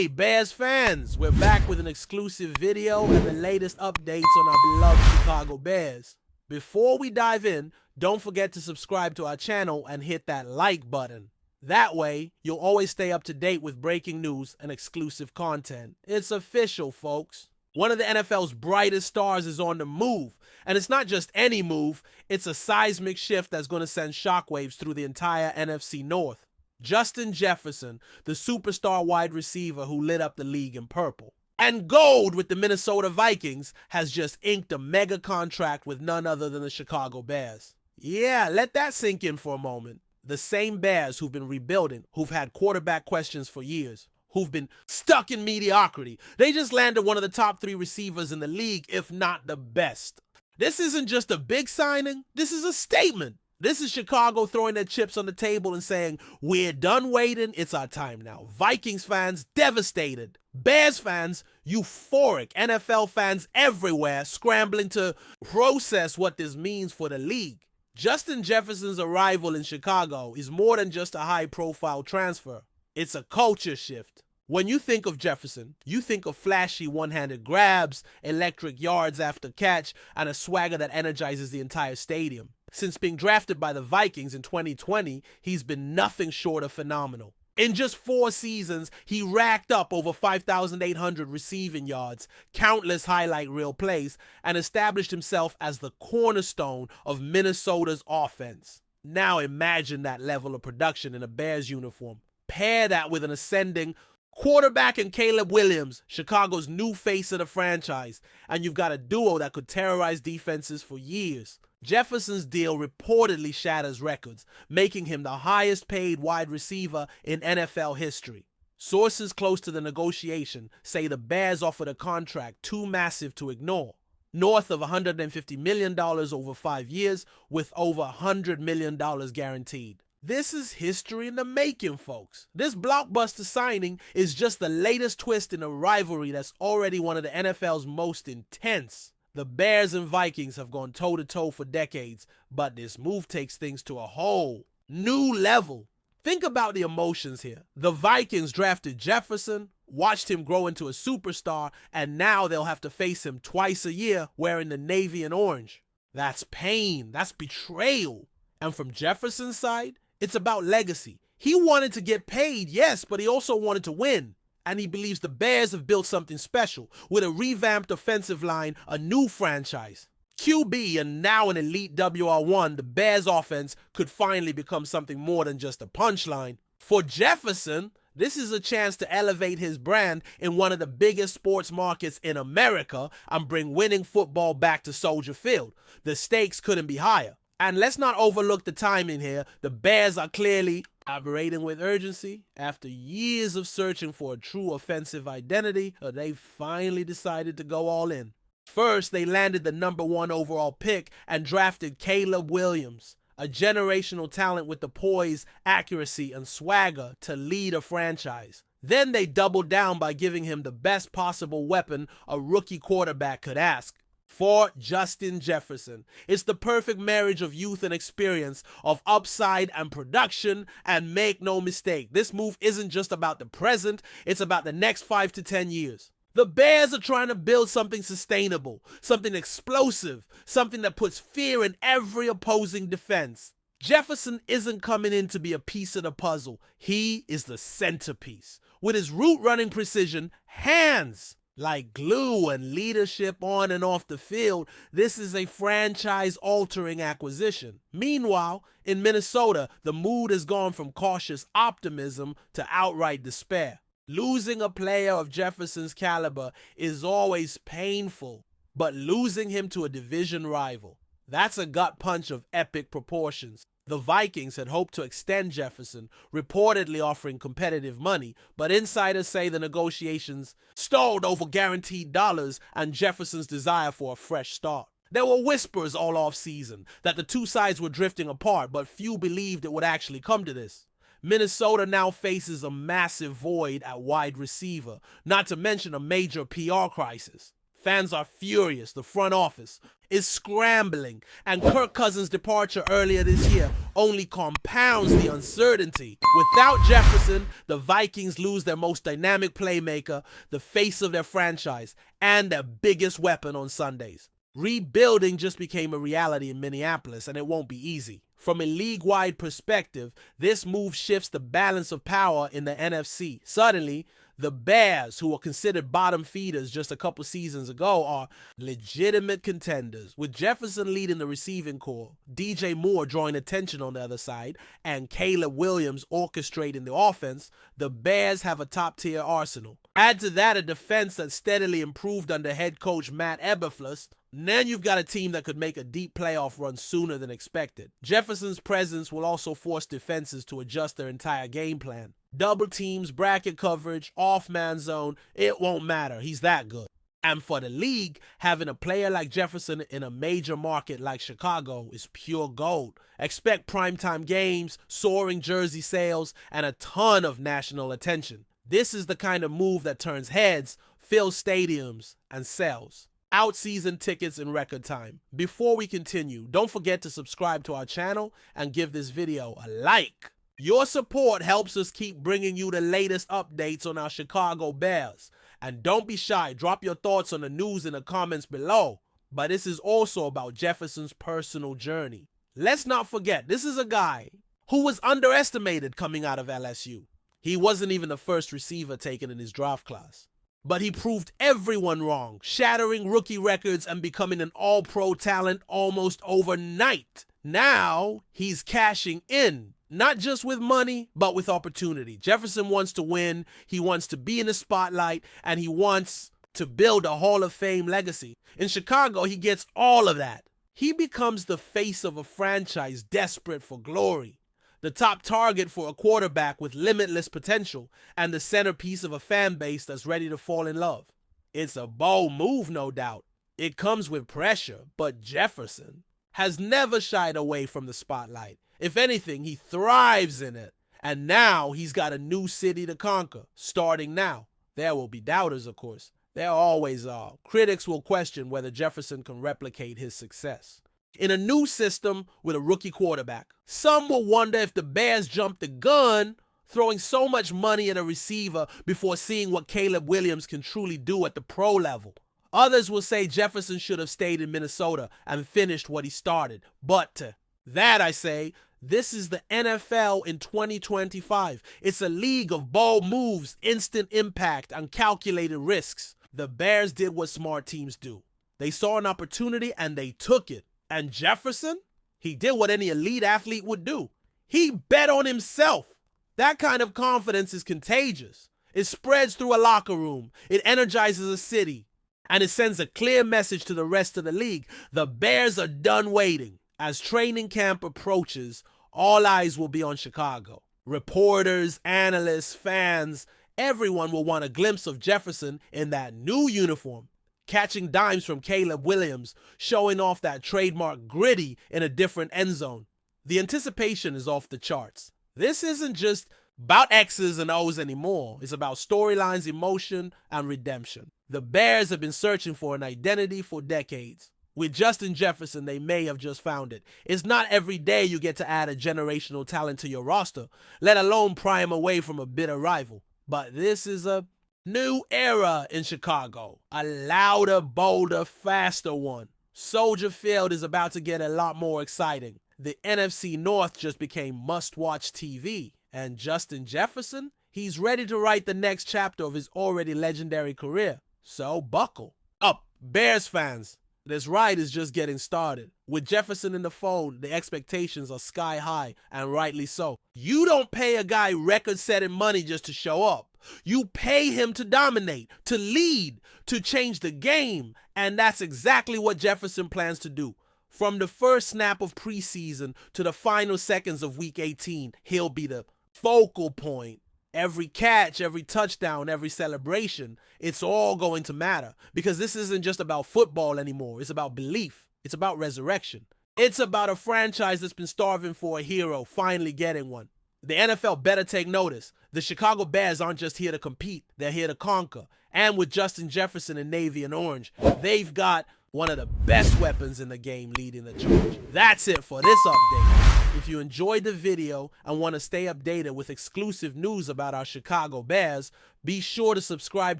Hey Bears fans, we're back with an exclusive video and the latest updates on our beloved Chicago Bears. Before we dive in, don't forget to subscribe to our channel and hit that like button. That way, you'll always stay up to date with breaking news and exclusive content. It's official, folks. One of the NFL's brightest stars is on the move. And it's not just any move, it's a seismic shift that's going to send shockwaves through the entire NFC North. Justin Jefferson, the superstar wide receiver who lit up the league in purple and gold with the Minnesota Vikings, has just inked a mega contract with none other than the Chicago Bears. Yeah, let that sink in for a moment. The same Bears who've been rebuilding, who've had quarterback questions for years, who've been stuck in mediocrity. They just landed one of the top 3 receivers in the league, if not the best. This isn't just a big signing, this is a statement. This is Chicago throwing their chips on the table and saying, we're done waiting, it's our time now. Vikings fans devastated. Bears fans euphoric. NFL fans everywhere scrambling to process what this means for the league. Justin Jefferson's arrival in Chicago is more than just a high-profile transfer. It's a culture shift. When you think of Jefferson, you think of flashy one-handed grabs, electric yards after catch, and a swagger that energizes the entire stadium. Since being drafted by the Vikings in 2020, he's been nothing short of phenomenal. In just 4 seasons, he racked up over 5,800 receiving yards, countless highlight reel plays, and established himself as the cornerstone of Minnesota's offense. Now imagine that level of production in a Bears uniform. Pair that with an ascending quarterback in Caleb Williams, Chicago's new face of the franchise, and you've got a duo that could terrorize defenses for years. Jefferson's deal reportedly shatters records, making him the highest paid wide receiver in NFL history. Sources close to the negotiation say the Bears offered a contract too massive to ignore, north of $150 million over 5 years, with over $100 million guaranteed. This is history in the making, folks. This blockbuster signing is just the latest twist in a rivalry that's already one of the NFL's most intense. The Bears and Vikings have gone toe-to-toe for decades, but this move takes things to a whole new level. Think about the emotions here. The Vikings drafted Jefferson, watched him grow into a superstar, and now they'll have to face him twice a year wearing the navy and orange. That's pain. That's betrayal. And from Jefferson's side, it's about legacy. He wanted to get paid, yes, but he also wanted to win. And he believes the Bears have built something special with a revamped offensive line, a new franchise. QB and now an elite WR1, the Bears offense could finally become something more than just a punchline. For Jefferson, this is a chance to elevate his brand in one of the biggest sports markets in America and bring winning football back to Soldier Field. The stakes couldn't be higher. And let's not overlook the timing here. The Bears are clearly operating with urgency. After years of searching for a true offensive identity, they finally decided to go all in. First, they landed the #1 overall pick and drafted Caleb Williams, a generational talent with the poise, accuracy, and swagger to lead a franchise. Then they doubled down by giving him the best possible weapon a rookie quarterback could ask for: Justin Jefferson. It's the perfect marriage of youth and experience, of upside and production, and make no mistake, this move isn't just about the present, it's about the next 5 to 10 years. The Bears are trying to build something sustainable, something explosive, something that puts fear in every opposing defense. Jefferson isn't coming in to be a piece of the puzzle, he is the centerpiece. With his route running precision, hands like glue, and leadership on and off the field, this is a franchise-altering acquisition. Meanwhile, in Minnesota, the mood has gone from cautious optimism to outright despair. Losing a player of Jefferson's caliber is always painful, but losing him to a division rival, that's a gut punch of epic proportions. The Vikings had hoped to extend Jefferson, reportedly offering competitive money, but insiders say the negotiations stalled over guaranteed dollars and Jefferson's desire for a fresh start. There were whispers all off-season that the two sides were drifting apart, but few believed it would actually come to this. Minnesota now faces a massive void at wide receiver, not to mention a major PR crisis. Fans are furious. The front office is scrambling, and Kirk Cousins' departure earlier this year only compounds the uncertainty. Without Jefferson, the Vikings lose their most dynamic playmaker, the face of their franchise, and their biggest weapon on Sundays. Rebuilding just became a reality in Minneapolis, and it won't be easy. From a league-wide perspective, this move shifts the balance of power in the NFC. Suddenly, the Bears, who were considered bottom feeders just a couple seasons ago, are legitimate contenders. With Jefferson leading the receiving corps, DJ Moore drawing attention on the other side, and Caleb Williams orchestrating the offense, the Bears have a top-tier arsenal. Add to that a defense that steadily improved under head coach Matt Eberflus, and then you've got a team that could make a deep playoff run sooner than expected. Jefferson's presence will also force defenses to adjust their entire game plan. Double teams, bracket coverage, off-man zone, it won't matter. He's that good. And for the league, having a player like Jefferson in a major market like Chicago is pure gold. Expect primetime games, soaring jersey sales, and a ton of national attention. This is the kind of move that turns heads, fills stadiums, and sells out season tickets in record time. Before we continue, don't forget to subscribe to our channel and give this video a like. Your support helps us keep bringing you the latest updates on our Chicago Bears. And don't be shy, drop your thoughts on the news in the comments below. But this is also about Jefferson's personal journey. Let's not forget, this is a guy who was underestimated coming out of LSU. He wasn't even the first receiver taken in his draft class. But he proved everyone wrong, shattering rookie records and becoming an all-pro talent almost overnight. Now, he's cashing in, not just with money, but with opportunity. Jefferson wants to win, he wants to be in the spotlight, and he wants to build a Hall of Fame legacy. In Chicago, he gets all of that. He becomes the face of a franchise desperate for glory, the top target for a quarterback with limitless potential, and the centerpiece of a fan base that's ready to fall in love. It's a bold move, no doubt. It comes with pressure, but Jefferson has never shied away from the spotlight. If anything, he thrives in it. And now he's got a new city to conquer, starting now. There will be doubters, of course. There always are. Critics will question whether Jefferson can replicate his success in a new system with a rookie quarterback. Some will wonder if the Bears jumped the gun, throwing so much money at a receiver before seeing what Caleb Williams can truly do at the pro level. Others will say Jefferson should have stayed in Minnesota and finished what he started. But to that I say, this is the NFL in 2025. It's a league of bold moves, instant impact, and calculated risks. The Bears did what smart teams do. They saw an opportunity and they took it. And Jefferson, he did what any elite athlete would do. He bet on himself. That kind of confidence is contagious. It spreads through a locker room. It energizes a city. And it sends a clear message to the rest of the league. The Bears are done waiting. As training camp approaches, all eyes will be on Chicago. Reporters, analysts, fans, everyone will want a glimpse of Jefferson in that new uniform, catching dimes from Caleb Williams, showing off that trademark gritty in a different end zone. The anticipation is off the charts. This isn't just about X's and O's anymore. It's about storylines, emotion, and redemption. The Bears have been searching for an identity for decades. With Justin Jefferson, they may have just found it. It's not every day you get to add a generational talent to your roster, let alone pry him away from a bitter rival. But this is a new era in Chicago. A louder, bolder, faster one. Soldier Field is about to get a lot more exciting. The NFC North just became must-watch TV. And Justin Jefferson, he's ready to write the next chapter of his already legendary career. So buckle up, Bears fans. This ride is just getting started. With Jefferson in the fold, the expectations are sky high, and rightly so. You don't pay a guy record-setting money just to show up. You pay him to dominate, to lead, to change the game, and that's exactly what Jefferson plans to do. From the first snap of preseason to the final seconds of Week 18, he'll be the focal point. Every catch, every touchdown, every celebration, it's all going to matter. Because this isn't just about football anymore. It's about belief. It's about resurrection. It's about a franchise that's been starving for a hero finally getting one. The NFL better take notice. The Chicago Bears aren't just here to compete, they're here to conquer. And with Justin Jefferson in navy and orange, they've got one of the best weapons in the game leading the charge. That's it for this update. If you enjoyed the video and want to stay updated with exclusive news about our Chicago Bears, be sure to subscribe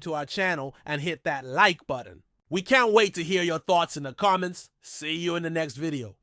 to our channel and hit that like button. We can't wait to hear your thoughts in the comments. See you in the next video.